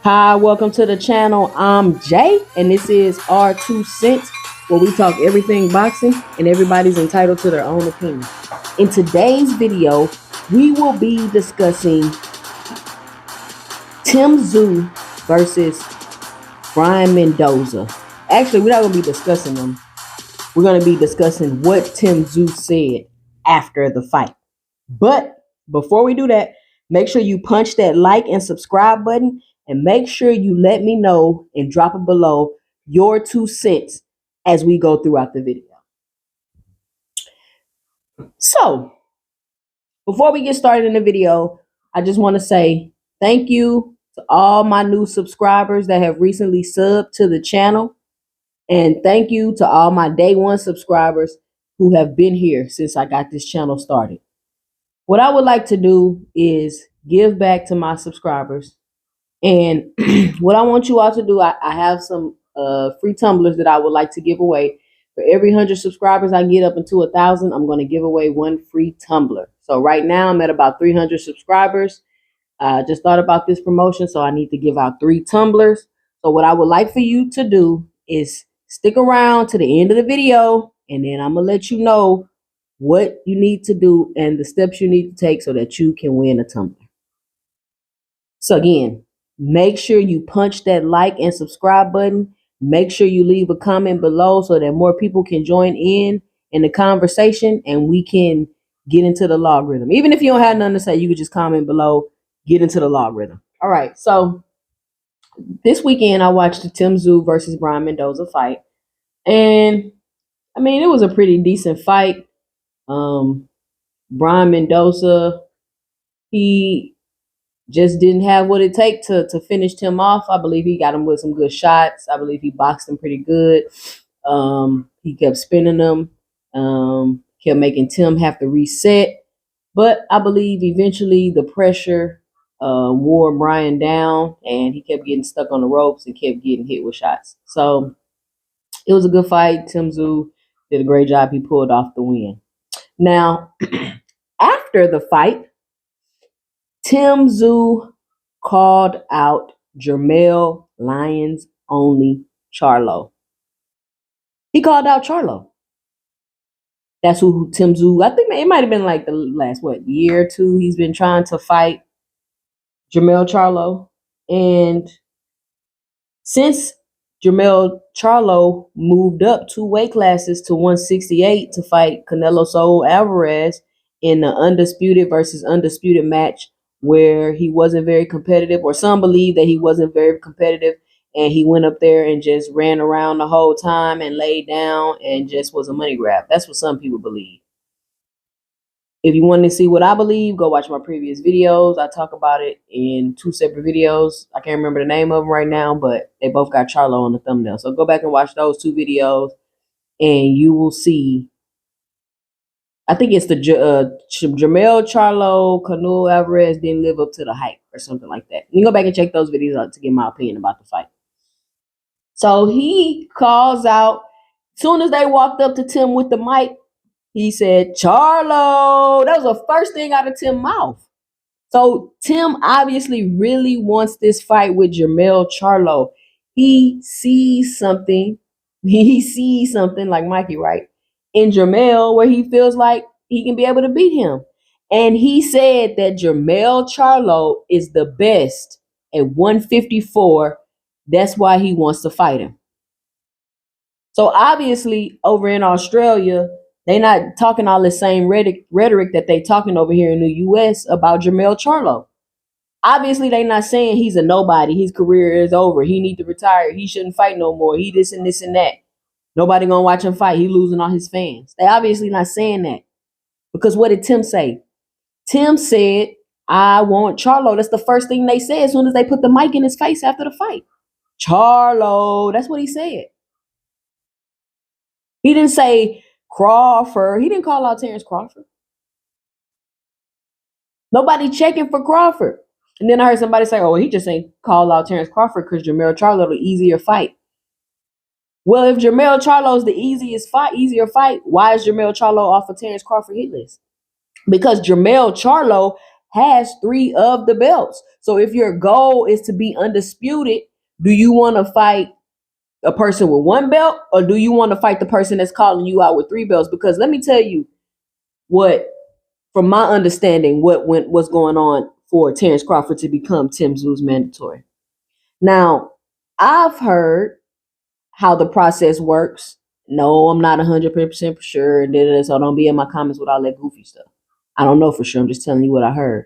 Hi, welcome to the channel. I'm Jay, and this is our 2 cents, where we talk everything boxing, and everybody's entitled to their own opinion. In today's video, we will be discussing Tszyu versus Brian Mendoza. Actually, we're not going to be discussing them. We're going to be discussing what Tszyu said after the fight. But before we do that, make sure you punch that like and subscribe button, and make sure you let me know and drop it below your 2 cents as we go throughout the video. So, before we get started in the video, I just want to say thank you to all my new subscribers that have recently subbed to the channel. And thank you to all my day one subscribers who have been here since I got this channel started. What I would like to do is give back to my subscribers. And what I want you all to do, I have some free tumblers that I would like to give away. For every 100 subscribers I get up into 1,000, I'm going to give away one free tumbler. So right now I'm at about 300 subscribers. I just thought about this promotion, so I need to give out 3 tumblers. So what I would like for you to do is stick around to the end of the video, and then I'm going to let you know what you need to do and the steps you need to take so that you can win a tumbler. So again, make sure you punch that like and subscribe button. Make sure you leave a comment below so that more people can join in the conversation and we can get into the logarithm. Even if you don't have nothing to say, you could just comment below, get into the logarithm. All right, so this weekend I watched the Tszyu versus Brian Mendoza fight. And I mean, it was a pretty decent fight. Brian Mendoza, he just didn't have what it takes to finish him off. I believe he got him with some good shots. I believe he boxed him pretty good. He kept spinning them, kept making Tim have to reset. But I believe eventually the pressure wore Brian down, and he kept getting stuck on the ropes and kept getting hit with shots. So it was a good fight. Tszyu did a great job. He pulled off the win. Now, after the fight, Tszyu called out Jermell Lyons only Charlo. He called out Charlo. That's who Tszyu, I think it might have been like the last, year or two, he's been trying to fight Jermell Charlo. And since Jermell Charlo moved up 2 weight classes to 168 to fight Canelo Saul Alvarez in the undisputed versus undisputed match, where he wasn't very competitive, or some believe that he wasn't very competitive, and he went up there and just ran around the whole time and laid down and just was a money grab. That's what some people believe. If you want to see what I believe, go watch my previous videos. I talk about it in 2 separate videos. I can't remember the name of them right now, but they both got Charlo on the thumbnail. So go back and watch those 2 videos, and you will see. I think it's the Jermell Charlo, Canelo Alvarez didn't live up to the hype or something like that. You can go back and check those videos out to get my opinion about the fight. So he calls out, as soon as they walked up to Tim with the mic, he said, Charlo. That was the first thing out of Tim's mouth. So Tim obviously really wants this fight with Jermell Charlo. He sees something. He sees something, like Mikey, right, in Jermell, where he feels like he can be able to beat him. And he said that Jermell Charlo is the best at 154. That's why he wants to fight him. So obviously, over in Australia, they're not talking all the same rhetoric that they talking over here in the U.S. about Jermell Charlo. Obviously, they're not saying he's a nobody. His career is over. He need to retire. He shouldn't fight no more. He this and this and that. Nobody gonna watch him fight. He losing all his fans. They obviously not saying that. Because what did Tim say? Tim said, I want Charlo. That's the first thing they said as soon as they put the mic in his face after the fight. Charlo. That's what he said. He didn't say Crawford. He didn't call out Terrence Crawford. Nobody checking for Crawford. And then I heard somebody say, oh, he just ain't call out Terrence Crawford because Jermell Charlo the easier fight. Well, if Jermell Charlo is the easier fight, why is Jermell Charlo off of Terrence Crawford hit list? Because Jermell Charlo has 3 of the belts. So if your goal is to be undisputed, do you want to fight a person with 1 belt, or do you want to fight the person that's calling you out with 3 belts? Because let me tell you what, from my understanding, what's going on for Terrence Crawford to become Tim Tszyu's mandatory. Now, I've heard how the process works. No, I'm not 100% for sure, so don't be in my comments with all that goofy stuff. I don't know for sure. I'm just telling you what I heard.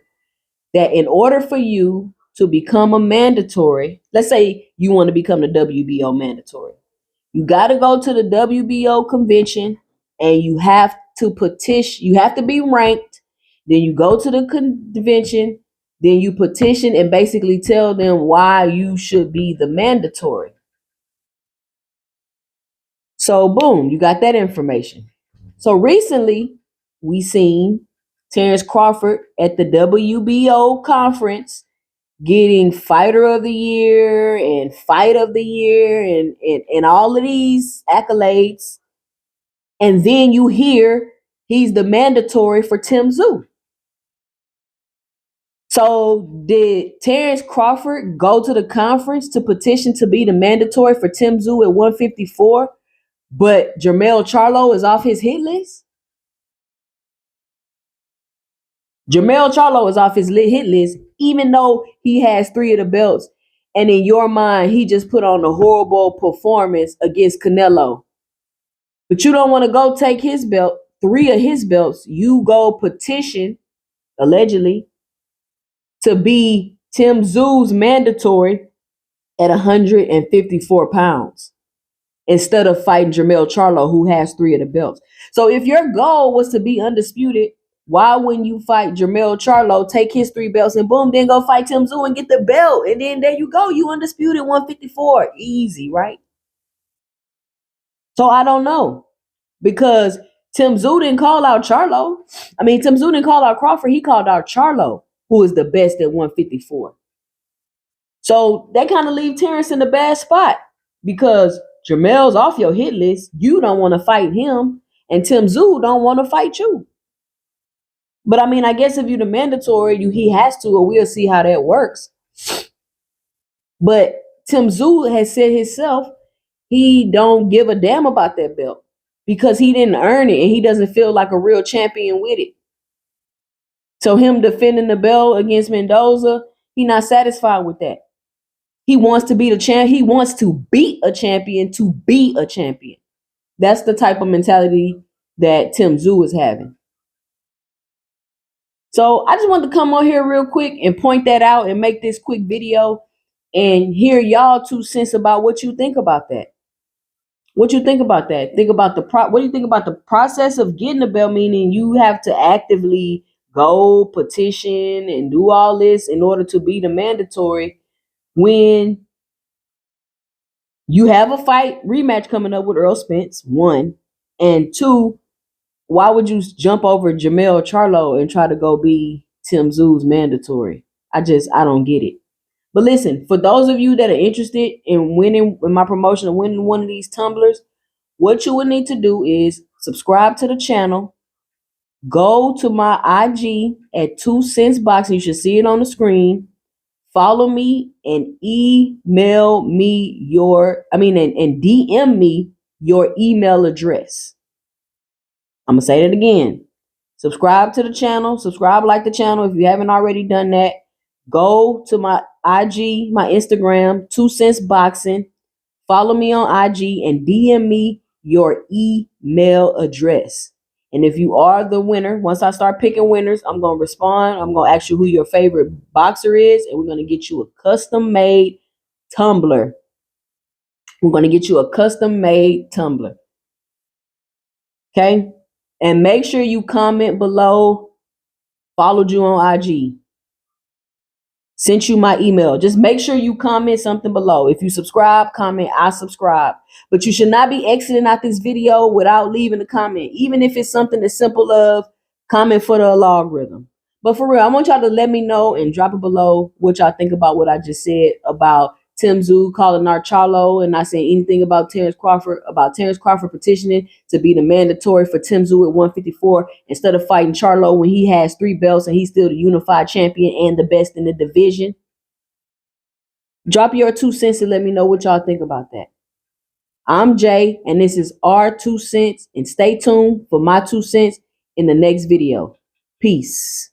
That in order for you to become a mandatory, let's say you want to become the WBO mandatory, you got to go to the WBO convention and you have to petition. You have to be ranked. Then you go to the convention. Then you petition and basically tell them why you should be the mandatory. So boom, you got that information. So recently, we seen Terrence Crawford at the WBO conference getting Fighter of the Year and Fight of the Year and all of these accolades. And then you hear he's the mandatory for Tim Tszyu. So did Terrence Crawford go to the conference to petition to be the mandatory for Tim Tszyu at 154, but Jermell Charlo is off his hit list? Jermell Charlo is off his hit list, even though he has 3 of the belts. And in your mind, he just put on a horrible performance against Canelo. But you don't want to go take his belt, 3 of his belts. You go petition, allegedly, to be Tim Tszyu's mandatory at 154 pounds instead of fighting Jermell Charlo, who has 3 of the belts. So if your goal was to be undisputed, why wouldn't you fight Jermell Charlo, take his 3 belts, and boom, then go fight Tim Tszyu and get the belt? And then there you go. You undisputed 154. Easy, right? So I don't know. Because Tim Tszyu didn't call out Charlo. Tim Tszyu didn't call out Crawford. He called out Charlo, who is the best at 154. So that kind of leaves Terrence in a bad spot because Jermell's off your hit list. You don't want to fight him, and Tim Tszyu don't want to fight you. But I guess if you're the mandatory, he has to, or we'll see how that works. But Tim Tszyu has said himself he don't give a damn about that belt because he didn't earn it and he doesn't feel like a real champion with it. So him defending the belt against Mendoza, he's not satisfied with that. He wants to be the champ. He wants to beat a champion to be a champion. That's the type of mentality that Tim Tszyu is having. So I just wanted to come on here real quick and point that out and make this quick video and hear y'all 2 cents about what you think about that. What you think about that? Think about what do you think about the process of getting the belt? Meaning you have to actively go petition and do all this in order to be the mandatory when you have a fight rematch coming up with Earl Spence, 1, and 2. Why would you jump over Jermell Charlo and try to go be Tim Tszyu's mandatory? I don't get it. But listen, for those of you that are interested in winning in my promotion of winning one of these tumblers, what you would need to do is subscribe to the channel, go to my IG at 2 cents boxing. You should see it on the screen. Follow me and email me and DM me your email address. I'm going to say that again. Subscribe to the channel. Like the channel. If you haven't already done that, go to my IG, my Instagram, 2 cents boxing. Follow me on IG and DM me your email address. And if you are the winner, once I start picking winners, I'm going to respond. I'm going to ask you who your favorite boxer is, and we're going to get you a custom-made tumbler. Okay? And make sure you comment below, followed you on IG, sent you my email. Just make sure you comment something below. If you subscribe, comment, I subscribe. But you should not be exiting out this video without leaving a comment, even if it's something as simple as comment for the algorithm. But for real, I want y'all to let me know and drop it below what y'all think about what I just said about Tszyu calling out Charlo and not saying anything about Terrence Crawford petitioning to be the mandatory for Tszyu at 154 instead of fighting Charlo when he has 3 belts and he's still the unified champion and the best in the division. Drop your 2 cents and let me know what y'all think about that. I'm Jay, and this is our 2 cents, and stay tuned for my 2 cents in the next video. Peace.